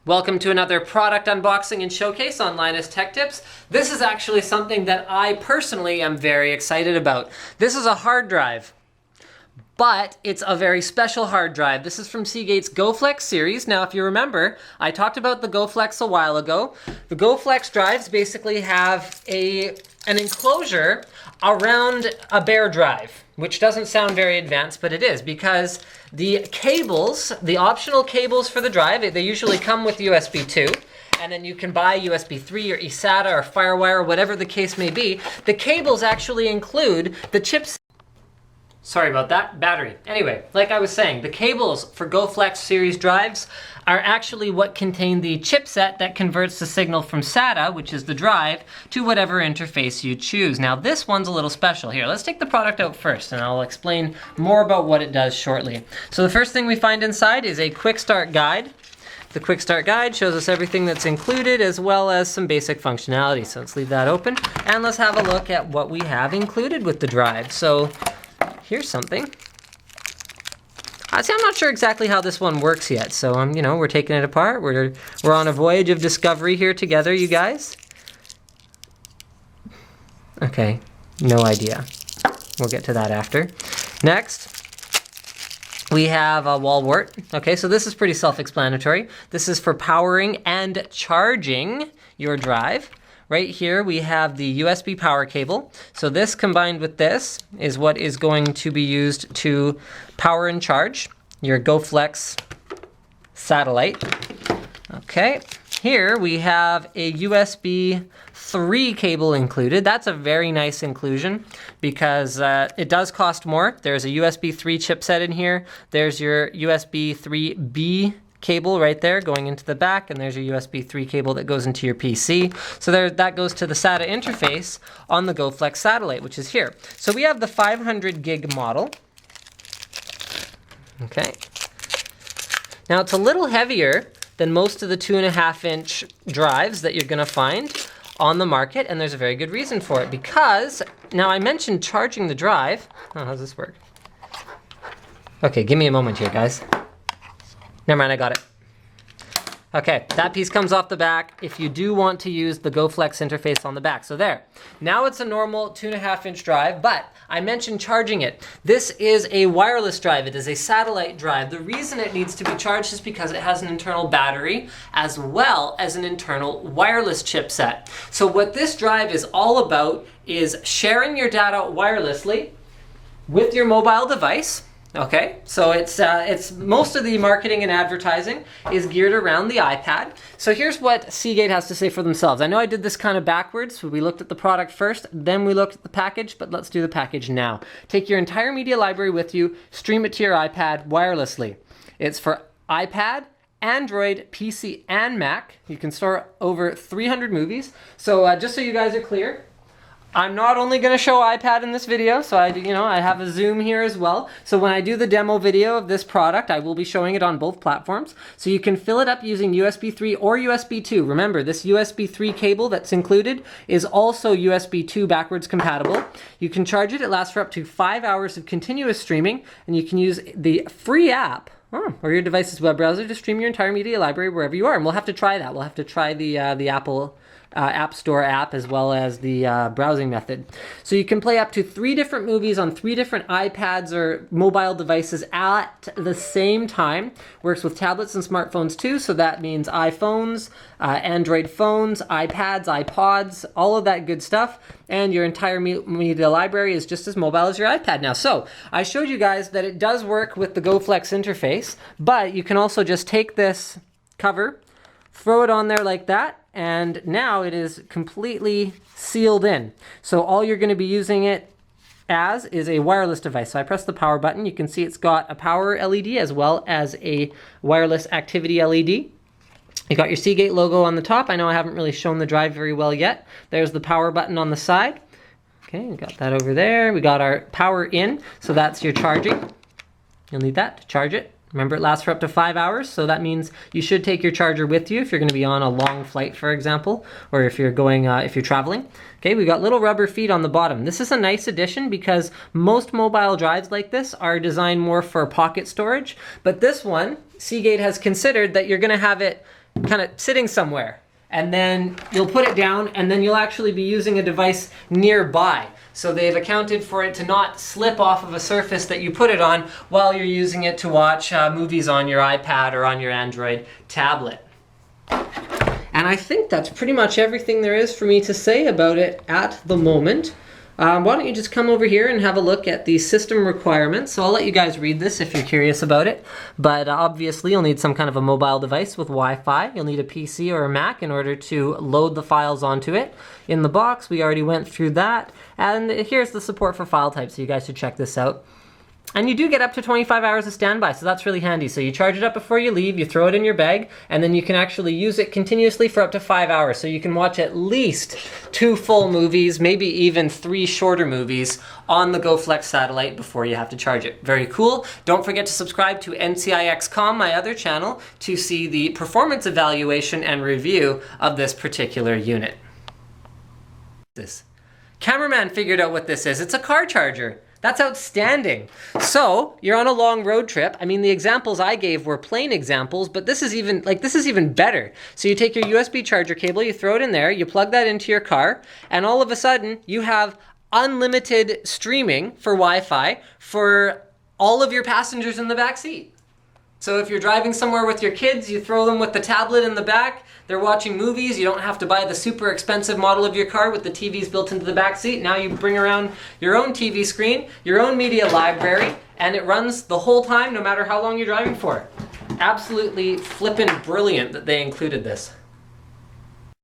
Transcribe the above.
Welcome to another product unboxing and showcase on Linus Tech Tips. This is actually something that I personally am very excited about. This is a hard drive, but it's a very special hard drive. This is from Seagate's Goflex series. Now, if you remember, I talked about the Goflex a while ago. The Goflex drives basically have an enclosure around a bare drive, which doesn't sound very advanced, but it is, because the cables, the optional cables for the drive, they usually come with USB 2, and then you can buy USB 3 or eSATA or FireWire, or whatever the case may be. The cables actually include the chips. Sorry about that, battery. Anyway, like I was saying, the cables for Goflex series drives are actually what contain the chipset that converts the signal from SATA, which is the drive, to whatever interface you choose. Now this one's a little special. Here, let's take the product out first, and I'll explain more about what it does shortly. So the first thing we find inside is a quick start guide. The quick start guide shows us everything that's included, as well as some basic functionality. So let's leave that open, and let's have a look at what we have included with the drive. So here's something. See, I'm not sure exactly how this one works yet, so we're taking it apart. We're on a voyage of discovery here together, you guys. Okay, no idea. We'll get to that after. Next, we have a wall wart. Okay, so this is pretty self-explanatory. This is for powering and charging your drive. Right here we have the USB power cable. So this combined with this is what is going to be used to power and charge your Goflex satellite. Okay, here we have a USB 3 cable included. That's a very nice inclusion because it does cost more. There's a USB 3 chipset in here. There's your USB 3B cable right there going into the back, and there's your USB 3 cable that goes into your PC. So that goes to the SATA interface on the Goflex satellite, which is here. So we have the 500 gig model. Okay. Now it's a little heavier than most of the 2.5-inch drives that you're gonna find on the market, and there's a very good reason for it, because now I mentioned charging the drive. Oh, how's this work? Okay, give me a moment here, guys. Never mind, I got it. Okay, that piece comes off the back if you do want to use the Goflex interface on the back. So there. Now it's a normal 2.5-inch drive, but I mentioned charging it. This is a wireless drive. It is a satellite drive. The reason it needs to be charged is because it has an internal battery as well as an internal wireless chipset. So what this drive is all about is sharing your data wirelessly with your mobile device. Okay, so it's most of the marketing and advertising is geared around the iPad. So here's what Seagate has to say for themselves. I know I did this kind of backwards. So we looked at the product first, then we looked at the package, but let's do the package now. Take your entire media library with you, stream it to your iPad wirelessly. It's for iPad, Android, PC, and Mac. You can store over 300 movies. So just so you guys are clear, I'm not only going to show iPad in this video, so I have a zoom here as well. So when I do the demo video of this product, I will be showing it on both platforms. So you can fill it up using USB 3 or USB 2. Remember, this USB 3 cable that's included is also USB 2 backwards compatible. You can charge it. It lasts for up to 5 hours of continuous streaming, and you can use the free app or your device's web browser to stream your entire media library wherever you are. And we'll have to try that. We'll have to try the Apple App Store app as well as the browsing method. So you can play up to 3 different movies on 3 different iPads or mobile devices at the same time. Works with tablets and smartphones too, so that means iPhones, Android phones, iPads, iPods, all of that good stuff. And your entire media library is just as mobile as your iPad now. So I showed you guys that it does work with the Goflex interface, but you can also just take this cover, throw it on there like that, and now it is completely sealed in. So all you're going to be using it as is a wireless device. So I press the power button. You can see it's got a power LED as well as a wireless activity LED. You got your Seagate logo on the top. I know I haven't really shown the drive very well yet. There's the power button on the side. Okay, we got that over there. We got our power in, so that's your charging. You'll need that to charge it. Remember, it lasts for up to 5 hours, so that means you should take your charger with you if you're going to be on a long flight, for example, or if you're traveling. Okay, we got little rubber feet on the bottom. This is a nice addition because most mobile drives like this are designed more for pocket storage, but this one, Seagate has considered that you're going to have it kind of sitting somewhere. And then you'll put it down, and then you'll actually be using a device nearby. So they've accounted for it to not slip off of a surface that you put it on while you're using it to watch movies on your iPad or on your Android tablet. And I think that's pretty much everything there is for me to say about it at the moment. Why don't you just come over here and have a look at the system requirements. So I'll let you guys read this if you're curious about it. But obviously you'll need some kind of a mobile device with Wi-Fi. You'll need a PC or a Mac in order to load the files onto it. In the box, we already went through that. And here's the support for file types, so you guys should check this out. And you do get up to 25 hours of standby, so that's really handy. So you charge it up before you leave, you throw it in your bag, and then you can actually use it continuously for up to 5 hours. So you can watch at least 2 full movies, maybe even 3 shorter movies on the Goflex satellite before you have to charge it. Very cool. Don't forget to subscribe to NCIX.com, my other channel, to see the performance evaluation and review of this particular unit. This cameraman figured out what this is. It's a car charger. That's outstanding. So you're on a long road trip. I mean, the examples I gave were plain examples, but this is even better. So you take your USB charger cable, you throw it in there, you plug that into your car, and all of a sudden you have unlimited streaming for Wi-Fi for all of your passengers in the back seat. So if you're driving somewhere with your kids, you throw them with the tablet in the back, they're watching movies, you don't have to buy the super expensive model of your car with the TVs built into the back seat. Now you bring around your own TV screen, your own media library, and it runs the whole time no matter how long you're driving for. Absolutely flippin' brilliant that they included this.